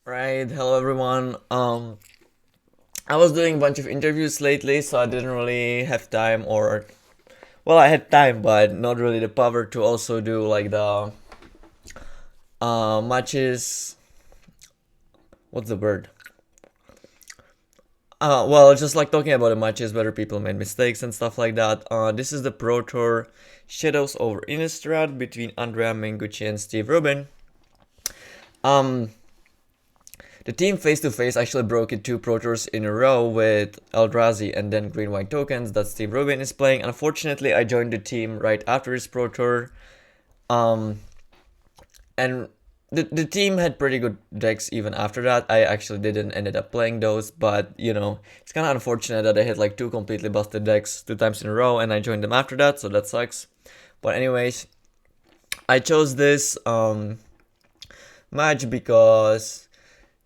Right, hello everyone. I was doing a bunch of interviews lately, so I didn't really have time, or well, I had time, but not really the power to also do like the matches. What's the word? Well, just like talking about the matches, whether people made mistakes and stuff like that. This is the Pro Tour Shadows over Innistrad between Andrea Mengucci and Steve Rubin. Um, The team face to face actually broke it 2 Pro Tours in a row with Eldrazi and then Green White Tokens that Steve Rubin is playing. Unfortunately, I joined the team right after his Pro Tour. And the team had pretty good decks even after that. I actually didn't ended up playing those, but it's kind of unfortunate that I had like 2 completely busted decks 2 times in a row and I joined them after that, so that sucks. But anyways, I chose this match because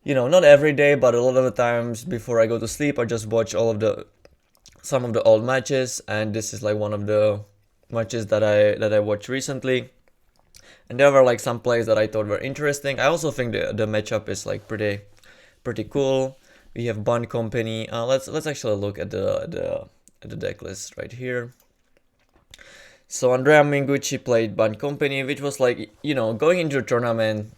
not every day, but a lot of the times before I go to sleep, I just watch some of the old matches, and this is like one of the matches that I watched recently. And there were like some plays that I thought were interesting. I also think the matchup is like pretty cool. We have Bant Company. Let's actually look at the deck list right here. So Andrea Mengucci played Bant Company, which was like going into the tournament,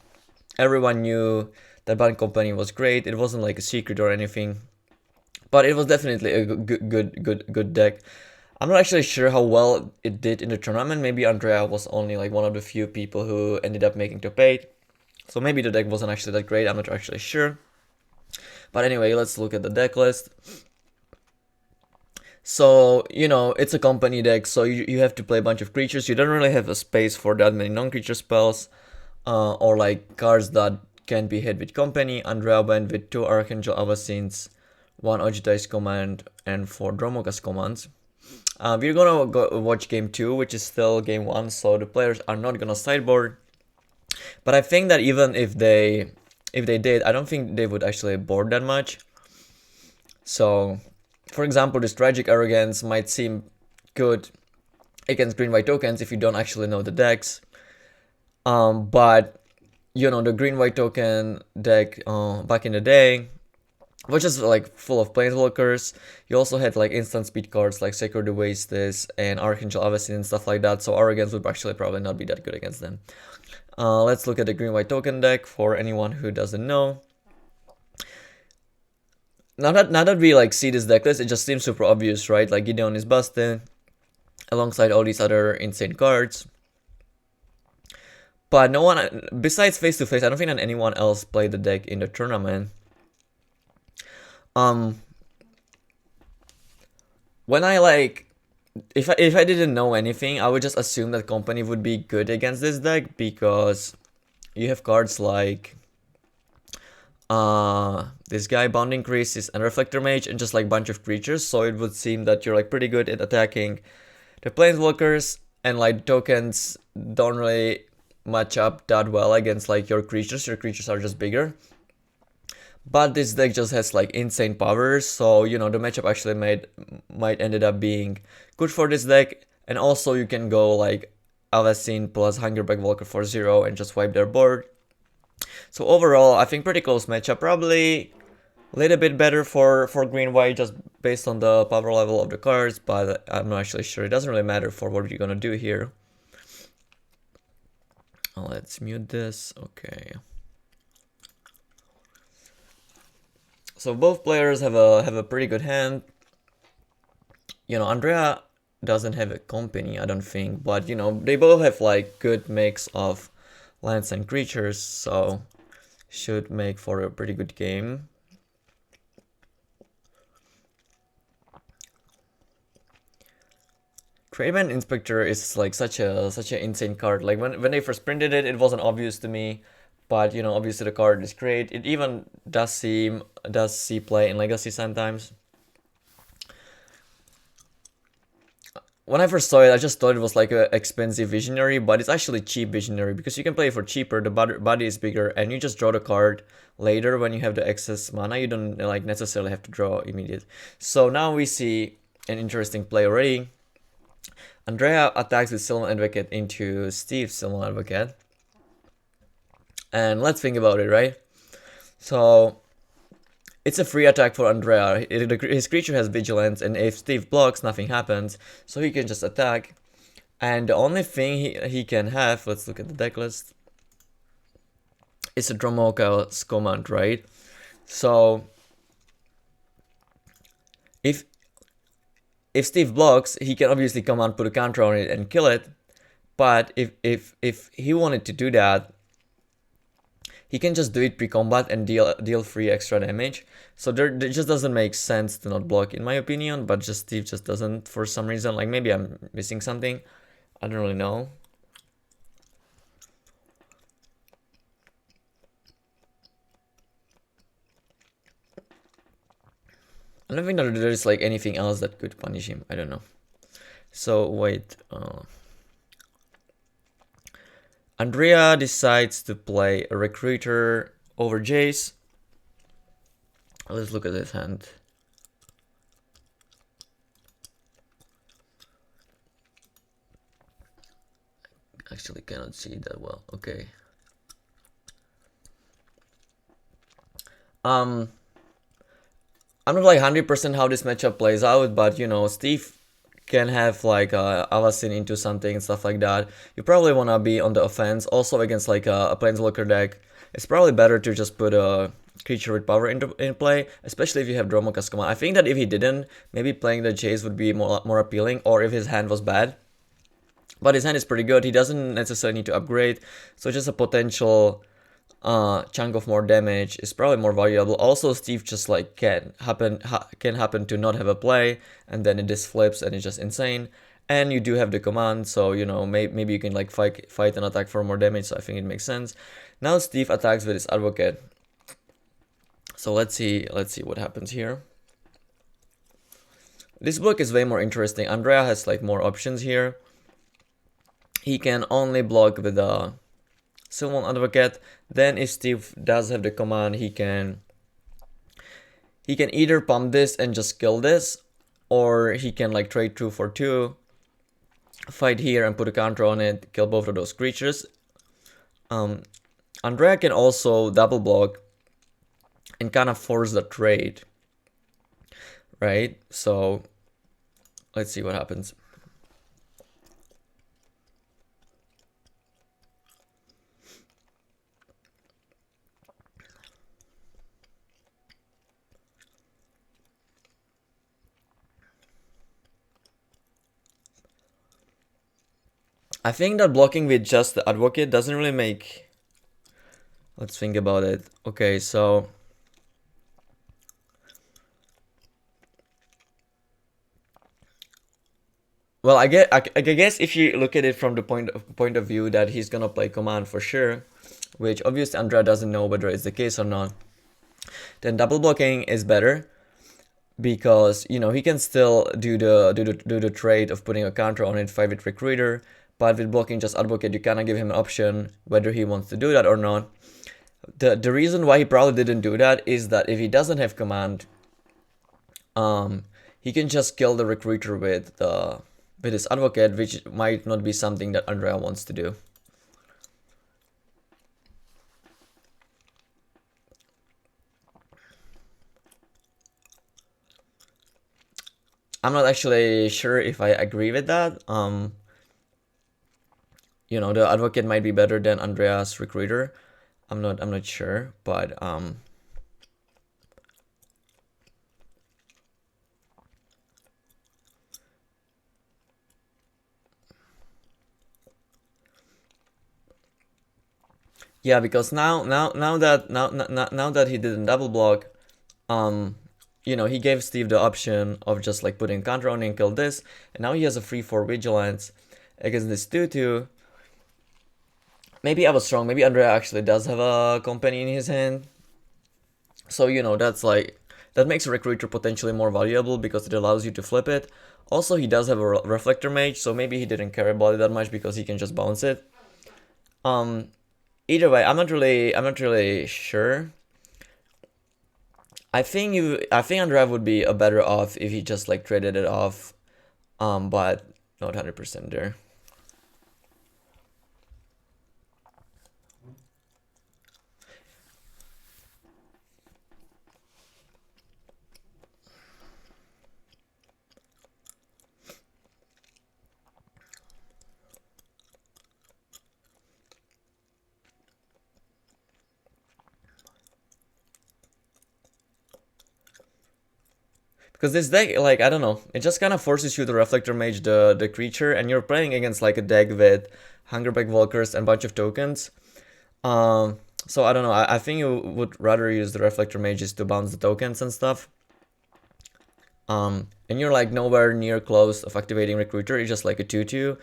everyone knew that Bant Company was great. It wasn't like a secret or anything, but it was definitely a good deck. I'm not actually sure how well it did in the tournament. Maybe Andrea was only like one of the few people who ended up making top 8. So maybe the deck wasn't actually that great. I'm not actually sure. But anyway, let's look at the deck list. So, it's a company deck, so you have to play a bunch of creatures. You don't really have a space for that many non-creature spells or like cards that can be hit with company. Andrea went with 2 Archangel Avacyn's, 1 Ogitize command, and 4 Dromokas commands. We're gonna go watch game 2, which is still game 1, so the players are not gonna sideboard. But I think that even if they did, I don't think they would actually board that much. So, for example, this Tragic Arrogance might seem good against Green White Tokens if you don't actually know the decks. But the Green White Token deck back in the day, which is like full of planeswalkers. You also had like instant speed cards like Sacred Oasis and Archangel Avacyn and stuff like that, so Arrogance would actually probably not be that good against them. Let's look at the Green White Token deck for anyone who doesn't know. Now that we like see this deck list, it just seems super obvious, right? Like Gideon is busted alongside all these other insane cards. But no one, besides face to face, I don't think that anyone else played the deck in the tournament. When I like, if I didn't know anything, I would just assume that company would be good against this deck because you have cards like this guy, Bounding Crisis and Reflector Mage, and just like bunch of creatures. So it would seem that you're like pretty good at attacking the planeswalkers, and like tokens don't really match up that well against like your creatures. Your creatures are just bigger. But this deck just has like insane powers, so the matchup actually might ended up being good for this deck. And also you can go like Avacyn plus Hungerback Walker for 0 and just wipe their board. So overall, I think pretty close matchup. Probably a little bit better for green white just based on the power level of the cards, but I'm not actually sure. It doesn't really matter for what you're gonna do here. Let's mute this. Okay. So both players have a pretty good hand. Andrea doesn't have a company, I don't think, but they both have like good mix of lands and creatures, so should make for a pretty good game. Craven Inspector is like such an insane card. Like when they first printed it, it wasn't obvious to me. But obviously the card is great. It even does see play in Legacy sometimes. When I first saw it, I just thought it was like an expensive Visionary, but it's actually cheap Visionary because you can play it for cheaper. The body is bigger, and you just draw the card later when you have the excess mana. You don't like necessarily have to draw immediate. So now we see an interesting play already. Andrea attacks with Sylvan Advocate into Steve's Sylvan Advocate. And let's think about it, right? So it's a free attack for Andrea. His creature has Vigilance, and if Steve blocks, nothing happens. So he can just attack. And the only thing he can have, let's look at the deck list, is a Dromoka's command, right? So if Steve blocks, he can obviously command, put a counter on it, and kill it. But if he wanted to do that, he can just do it pre-combat and deal 3 extra damage. So there just doesn't make sense to not block, in my opinion. But Steve just doesn't for some reason. Like maybe I'm missing something. I don't really know. I don't think that there's like anything else that could punish him. I don't know. So wait. Andrea decides to play a Recruiter over Jace. Let's look at this hand. Actually cannot see that well. Okay. I'm not like 100% how this matchup plays out, but you know, Steve can have like Avacyn into something and stuff like that. You probably want to be on the offense. Also against like a Planeswalker deck, it's probably better to just put a creature with power in play, especially if you have Dromoka's command. I think that if he didn't, maybe playing the Jace would be more appealing, or if his hand was bad. But his hand is pretty good. He doesn't necessarily need to upgrade, so just a potential chunk of more damage is probably more valuable. Also, Steve just like can happen to not have a play, and then it just flips and it's just insane. And you do have the command, so you know maybe you can like fight and attack for more damage. So I think it makes sense. Now Steve attacks with his Advocate. So let's see what happens here. This block is way more interesting. Andrea has like more options here. He can only block with a Sylvan Advocate. Then if Steve does have the command, he can either pump this and just kill this, or he can like trade 2 for 2, fight here and put a counter on it, kill both of those creatures. Andrea can also double block and kind of force the trade, right? So let's see what happens. I think that blocking with just the Advocate doesn't really make... Let's think about it. Okay, so... Well, I guess if you look at it from the point of view that he's gonna play command for sure, which obviously Andrea doesn't know whether it's the case or not, then double blocking is better, because you know he can still do the trade of putting a counter on it, fight with Recruiter. But with blocking just Advocate, you kind of give him an option whether he wants to do that or not. The reason why he probably didn't do that is that if he doesn't have command, he can just kill the Recruiter with his Advocate, which might not be something that Andrea wants to do. I'm not actually sure if I agree with that. You know, the Advocate might be better than Andrea's Recruiter. I'm not sure, but yeah, because now that he didn't double block, you know, he gave Steve the option of just like putting counter on and kill this, and now he has a 3/4 Vigilance against this 2/2. Maybe I was wrong. Maybe Andrea actually does have a company in his hand. So you know that makes a Recruiter potentially more valuable because it allows you to flip it. Also, he does have a Reflector Mage, so maybe he didn't care about it that much because he can just bounce it. Either way, I'm not really sure. I think Andrea would be a better off if he just like traded it off, but not 100% there. Because this deck, like, I don't know, it just kind of forces you to Reflector Mage the creature, and you're playing against like a deck with Hungerback Walkers and a bunch of tokens. So I don't know, I think you would rather use the Reflector Mages to bounce the tokens and stuff. And you're like nowhere near close of activating Recruiter, it's just like a 2-2.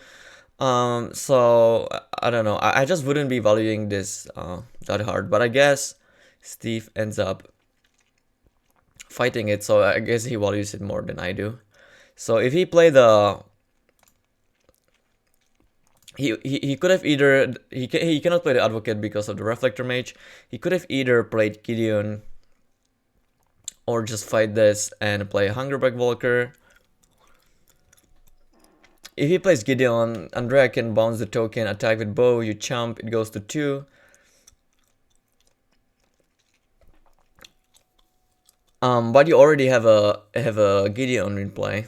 So I don't know, I just wouldn't be valuing this that hard, but I guess Steve ends up fighting it, so I guess he values it more than I do. So if he played the he could have either he cannot play the Advocate because of the Reflector Mage. He could have either played Gideon or just fight this and play Hungerback Walker. If he plays Gideon, Andrea can bounce the token, attack with bow, you chump, it goes to 2. But you already have a Gideon in play.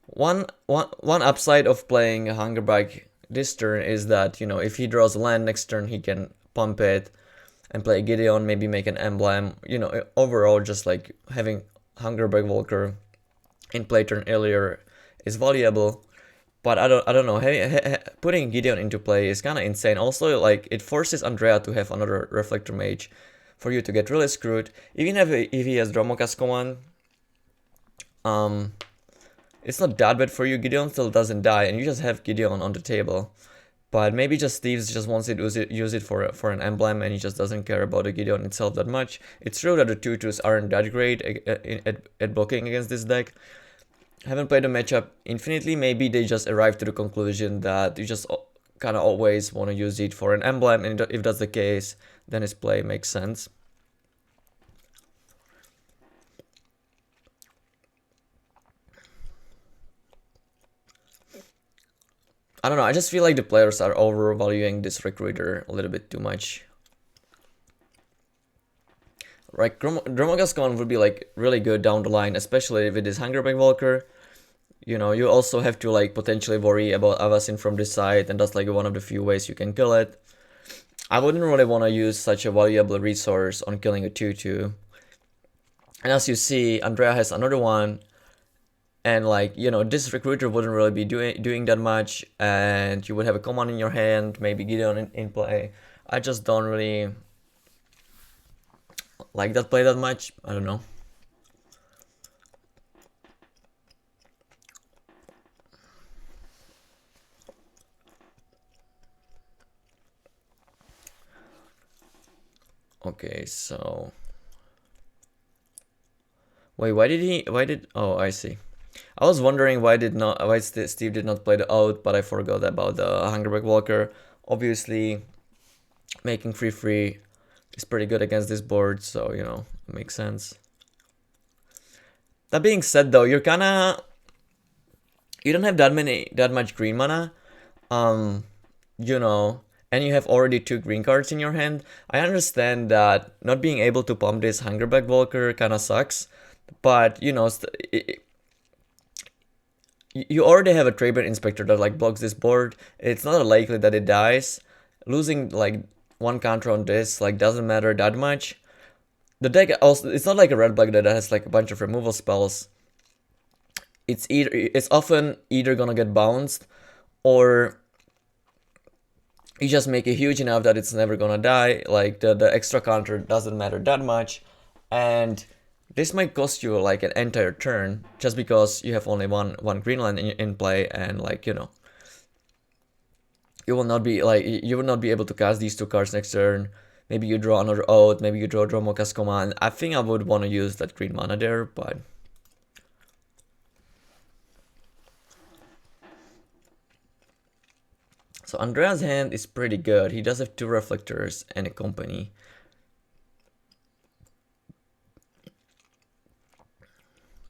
One upside of playing a Hungerback this turn is that, you know, if he draws a land next turn, he can pump it and play Gideon, maybe make an emblem. You know, overall, just like having Hungerback Walker in play turn earlier is valuable. But I don't know. Putting Gideon into play is kind of insane. Also, like, it forces Andrea to have another Reflector Mage for you to get really screwed. Even if he has Dromoka's command, it's not that bad for you. Gideon still doesn't die, and you just have Gideon on the table. But maybe just Steve's just wants to use it for an emblem, and he just doesn't care about the Gideon itself that much. It's true that the 2-2s aren't that great at blocking against this deck. Haven't played the matchup infinitely. Maybe they just arrived to the conclusion that you just kind of always want to use it for an emblem, and if that's the case, then his play makes sense. I don't know, I just feel like the players are overvaluing this Recruiter a little bit too much. Right, Dromoka's command would be like really good down the line, especially with this Hungerback Walker. You know, you also have to like potentially worry about Avasin from this side, and that's like one of the few ways you can kill it. I wouldn't really want to use such a valuable resource on killing a 2-2. And as you see, Andrea has another one, and like, you know, this Recruiter wouldn't really be doing that much, and you would have a command in your hand, maybe Gideon in play. I just don't really like that play that much. I don't know. Okay, so wait, oh, I see. I was wondering why Steve did not play the out, but I forgot about the Hungerback Walker. Obviously, making free is pretty good against this board, so, you know, it makes sense. That being said, though, you don't have that much green mana, you know, and you have already 2 green cards in your hand. I understand that not being able to pump this Hungerback Walker kind of sucks, but, you know, you already have a Traber Inspector that like blocks this board. It's not likely that it dies. Losing like 1 counter on this like doesn't matter that much. The deck also, it's not like a red black that has like a bunch of removal spells. It's often either gonna get bounced, or you just make it huge enough that it's never gonna die. Like the extra counter doesn't matter that much, and this might cost you like an entire turn just because you have only one green line in play, and like, you know, you will not be able to cast these 2 cards next turn. Maybe you draw another Oath, maybe you draw Dromoka's command. I think I would want to use that green mana there, but so Andrea's hand is pretty good. He does have 2 reflectors and a company.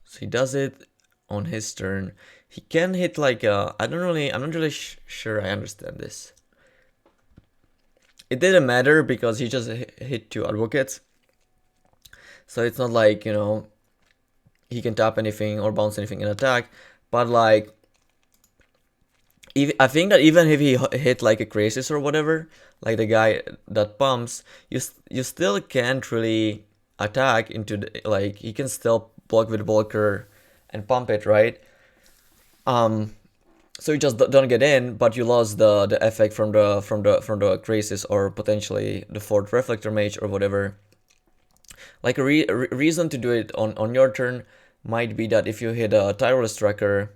So he does it on his turn. He can hit like I'm not really sure I understand this. It didn't matter because he just hit 2 advocates. So it's not like, you know, he can tap anything or bounce anything in attack. But like, I think that even if he hit like a crisis or whatever, like the guy that pumps, you still can't really attack into the, like, he can still block with Volker and pump it, right? So you just don't get in, but you lost the effect from the crisis or potentially the fourth reflector mage or whatever. Like a reason to do it on your turn might be that if you hit a tireless tracker,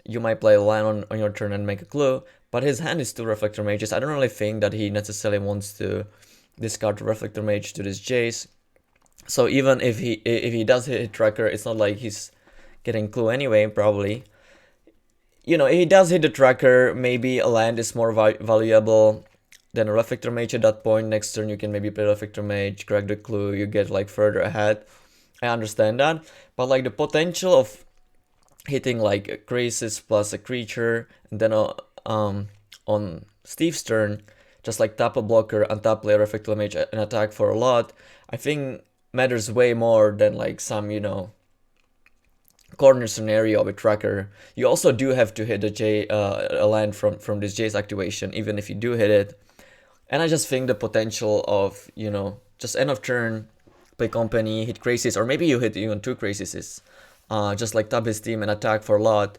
you might play a land on your turn and make a clue, but his hand is 2 reflector mages. I don't really think that he necessarily wants to discard the reflector mage to this Jace. So even if he does hit tracker, it's not like he's getting clue anyway, probably. You know, if he does hit the tracker, maybe a land is more valuable than a reflector mage at that point. Next turn you can maybe play reflector mage, crack the clue, you get like further ahead. I understand that, but like the potential of hitting like a crisis plus a creature, and then on Steve's turn, just like tap a blocker and tap play reflector mage and attack for a lot, I think matters way more than like some, you know, corner scenario of a tracker. You also do have to hit a land from this Jace activation, even if you do hit it. And I just think the potential of, you know, just end of turn, play company, hit crisis, or maybe you hit even 2 crises, just like tap his team and attack for a lot,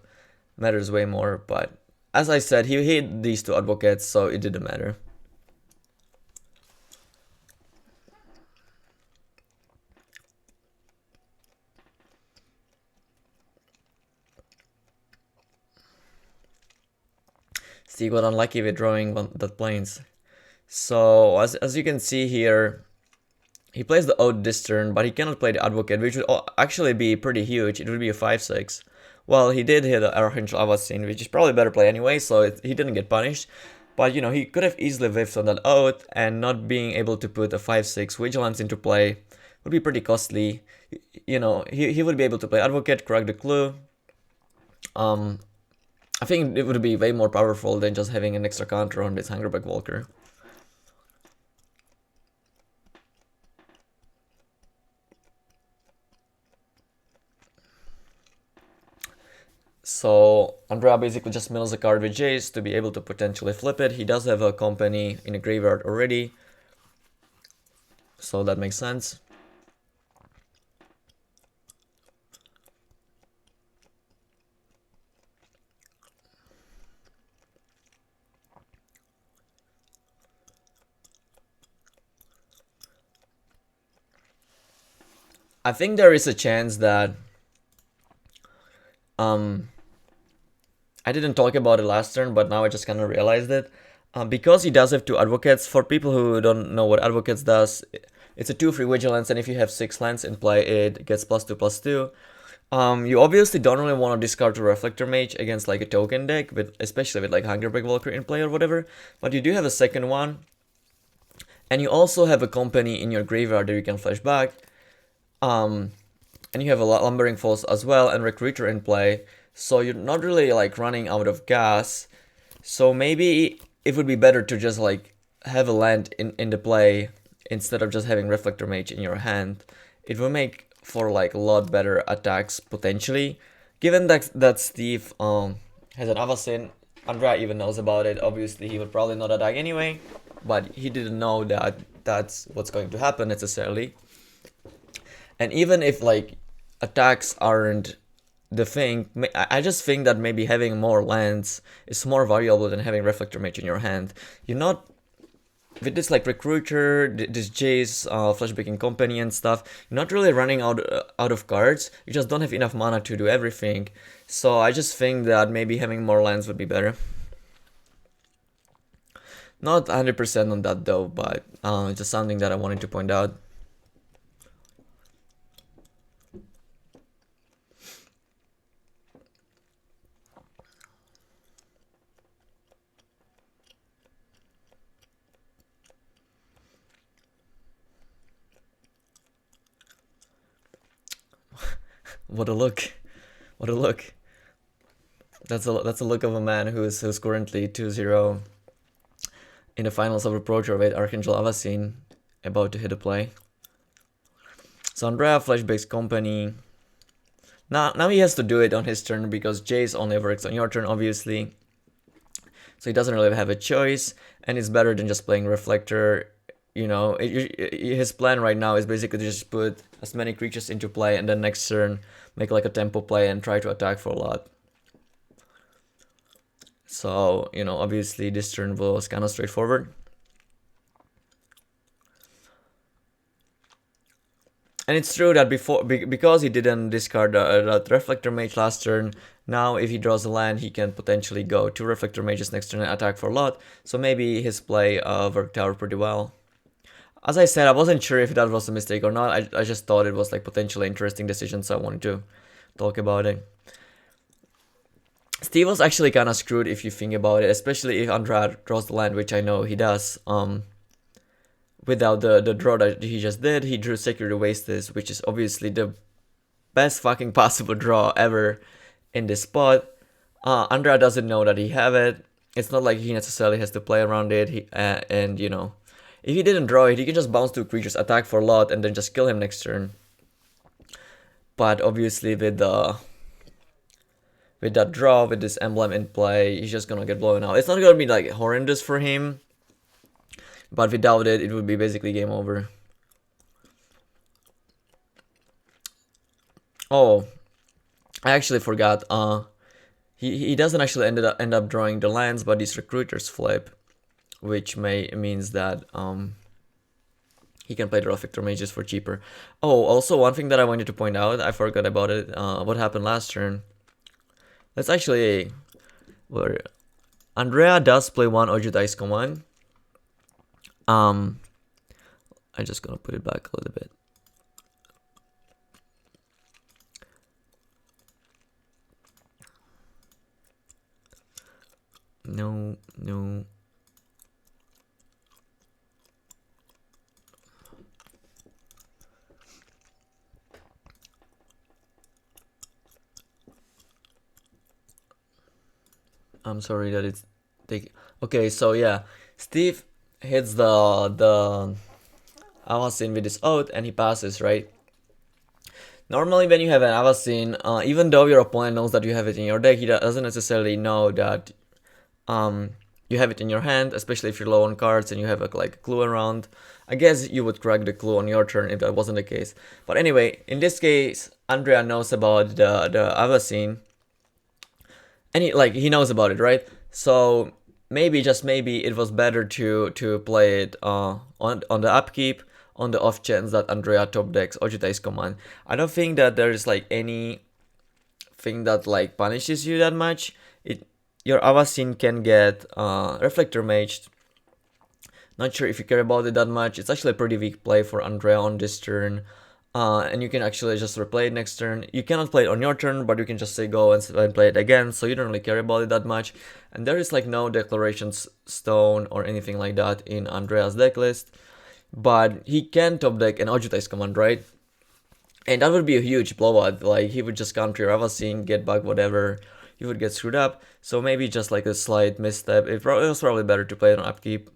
matters way more. But as I said, he hit these 2 advocates, so it didn't matter. Steve got unlucky with drawing that planes. So as you can see here, he plays the Ode this turn, but he cannot play the Advocate, which would actually be pretty huge. It would be a 5/6. Well, he did hit the Archangel Avacyn, which is probably better play anyway, so he didn't get punished. But, you know, he could have easily whiffed on that Ode, and not being able to put a 5/6 Vigilance into play would be pretty costly. You know, he would be able to play Advocate, crack the clue. I think it would be way more powerful than just having an extra counter on this Hungerback Walker. So Andrea basically just mills a card with Jace to be able to potentially flip it. He does have a company in a graveyard already, so that makes sense. I think there is a chance that I didn't talk about it last turn, but now I just kind of realized it. Because he does have 2 advocates, for people who don't know what advocates does, it's a 2 free vigilance, and if you have 6 lands in play, it gets +2/+2. You obviously don't really want to discard a Reflector Mage against like a token deck, especially with like Hungerback Valkyrie in play or whatever, but you do have a second one, and you also have a company in your graveyard that you can flash back, and you have a Lumbering Falls as well and Recruiter in play, so you're not really like running out of gas. So maybe it would be better to just like have a land in the play instead of just having Reflector Mage in your hand. It will make for like a lot better attacks potentially. Given that Steve has an Avacyn, Andrea even knows about it. Obviously he would probably not attack anyway, but he didn't know that that's what's going to happen necessarily. And even if like attacks aren't the thing, I just think that maybe having more lands is more valuable than having Reflector Mage in your hand. You're not, with this like Recruiter, this Jace, Flashbacking Company and stuff, you're not really running out of cards. You just don't have enough mana to do everything. So I just think that maybe having more lands would be better. Not 100% on that though, but it's just something that I wanted to point out. What a look. What a look. That's a look of a man who's currently 2-0 in the finals of a Pro Tour with Archangel Avacyn, about to hit a play. So Andrea flashbacks Company. Now he has to do it on his turn because Jace only works on your turn, obviously. So he doesn't really have a choice, and it's better than just playing Reflector. You know, his plan right now is basically to just put as many creatures into play and then next turn make like a tempo play and try to attack for a lot. So, you know, obviously this turn was kind of straightforward. And it's true that because he didn't discard that Reflector Mage last turn, now if he draws a land, he can potentially go 2 Reflector Mages next turn and attack for a lot. So maybe his play worked out pretty well. As I said, I wasn't sure if that was a mistake or not. I just thought it was like potentially interesting decision, so I wanted to talk about it. Steve was actually kind of screwed if you think about it, especially if Andrea draws the land, which I know he does. Without the draw that he just did, he drew Security Wastes, which is obviously the best fucking possible draw ever in this spot. Andrea doesn't know that he have it. It's not like he necessarily has to play around it. And you know, if he didn't draw it, he can just bounce 2 creatures, attack for a lot, and then just kill him next turn. But obviously with that draw, with this emblem in play, he's just gonna get blown out. It's not gonna be like horrendous for him, but without it, it would be basically game over. Oh, I actually forgot. He doesn't actually end up drawing the lands, but these recruiters flip, which means that he can play the Reflector Mages for cheaper. Oh, also one thing that I wanted to point out, I forgot about it. What happened last turn? Let's actually, where Andrea does play 1 Ojutais command. I'm just gonna put it back a little bit. No. I'm sorry that it's taking. Okay, so yeah, Steve hits the Avacyn with his Oath and he passes, right? Normally when you have an Avacyn, even though your opponent knows that you have it in your deck, he doesn't necessarily know that you have it in your hand, especially if you're low on cards and you have like a clue around. I guess you would crack the clue on your turn if that wasn't the case. But anyway, in this case, Andrea knows about the Avacyn. And he knows about it, right? So maybe, just maybe, it was better to play it on the upkeep, on the off chance that Andrea top decks Ojutais command. I don't think that there is like any thing that like punishes you that much. Your Avacyn can get Reflector Maged. Not sure if you care about it that much. It's actually a pretty weak play for Andrea on this turn. And you can actually just replay it next turn. You cannot play it on your turn, but you can just say go and play it again, so you don't really care about it that much. And there is like no Declaration Stone or anything like that in Andrea's deck list. But he can top deck an Ojutais command, right? And that would be a huge blowout. Like, he would just counter your Avacyn, get back whatever, he would get screwed up. So maybe just like a slight misstep. It was probably better to play it on upkeep.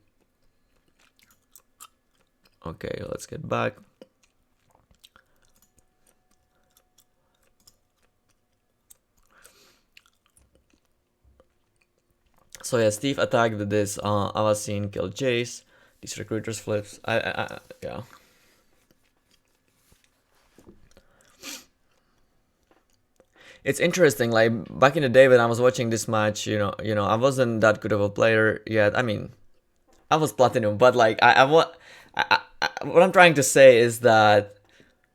Okay, let's get back. So yeah, Steve attacked with this Avacyn, killed Jace. These recruiters flips. Yeah. It's interesting. Like back in the day when I was watching this match, you know, I wasn't that good of a player yet. I mean, I was platinum, but like what I'm trying to say is that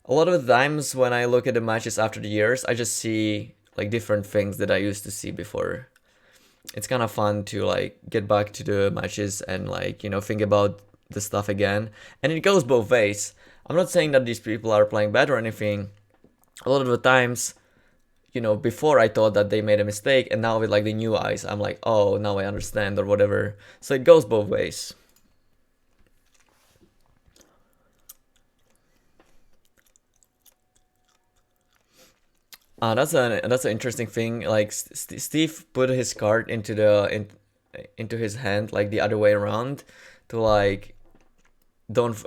a lot of the times when I look at the matches after the years, I just see like different things that I used to see before. It's kind of fun to like get back to the matches and like, you know, think about the stuff again. And it goes both ways. I'm not saying that these people are playing bad or anything. A lot of the times, you know, before I thought that they made a mistake, and now with like the new eyes, I'm like, oh, now I understand or whatever. So it goes both ways. That's an interesting thing. Like Steve put his card into his hand like the other way around to like don't f-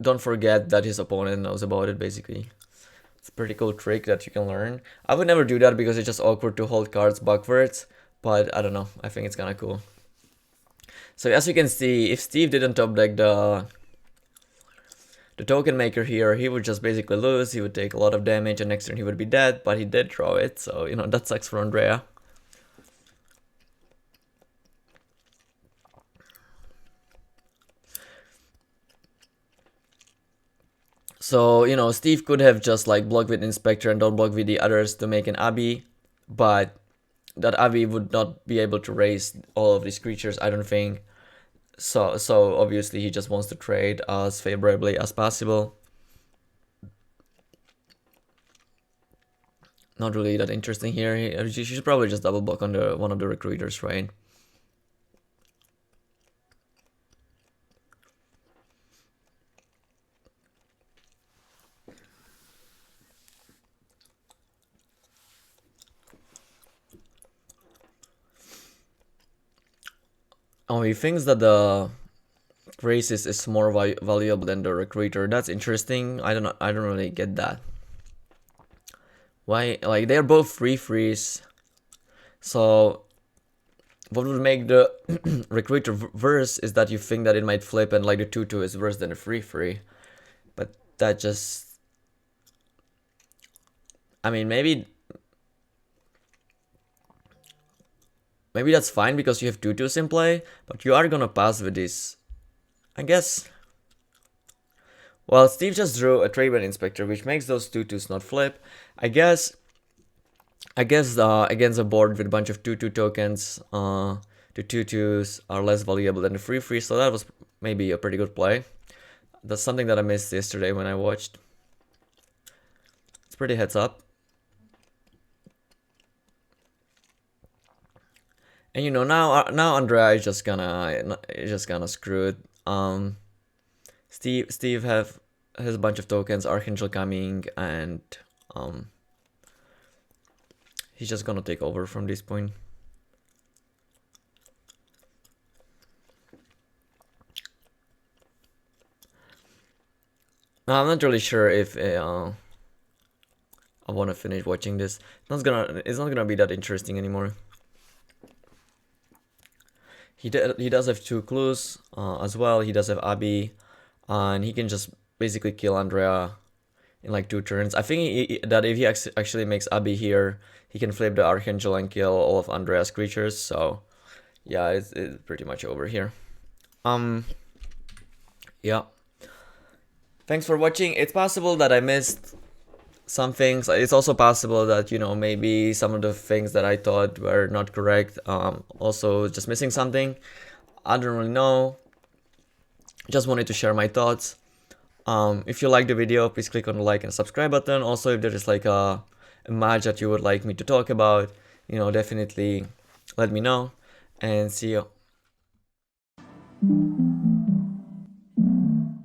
don't forget that his opponent knows about it. Basically, it's a pretty cool trick that you can learn. I would never do that because it's just awkward to hold cards backwards. But I don't know. I think it's kind of cool. So as you can see, if Steve didn't top deck the token maker here, he would just basically lose. He would take a lot of damage, and next turn he would be dead. But he did draw it, so you know that sucks for Andrea. So, you know, Steve could have just like blocked with Inspector and don't block with the others to make an Abby, but that Abby would not be able to raise all of these creatures, I don't think. So obviously he just wants to trade as favorably as possible. Not really that interesting here. He should probably just double block on one of the recruiters, right? Oh, he thinks that the racist is more valuable than the recruiter. That's interesting. I don't really get that. Why? Like they're both freeze. So what would make the recruiter worse is that you think that it might flip and like the 2/2 is worse than the 3/3. But that just, I mean, maybe that's fine because you have 2/2s in play, but you are gonna pass with this, I guess. Well, Steve just drew a Trade Inspector, which makes those 2/2s not flip. I guess against a board with a bunch of 2/2 tokens, the 2/2s are less valuable than the 3/3, so that was maybe a pretty good play. That's something that I missed yesterday when I watched. It's pretty heads up. And you know, now Andrea is just gonna screw it. Steve has a bunch of tokens, Archangel coming, and he's just gonna take over from this point. Now, I'm not really sure if I want to finish watching this. It's not gonna be that interesting anymore. He does have 2 clues as well. He does have Abby, and he can just basically kill Andrea in like 2 turns. I think that if he actually makes Abby here, he can flip the Archangel and kill all of Andrea's creatures. So yeah, it's pretty much over here. Yeah. Thanks for watching. It's possible that I missed some things. It's also possible that, you know, maybe some of the things that I thought were not correct, also just missing something. I don't really know. Just wanted to share my thoughts. If you like the video, please click on the like and subscribe button. Also, if there is like a match that you would like me to talk about, you know, definitely let me know, and see you.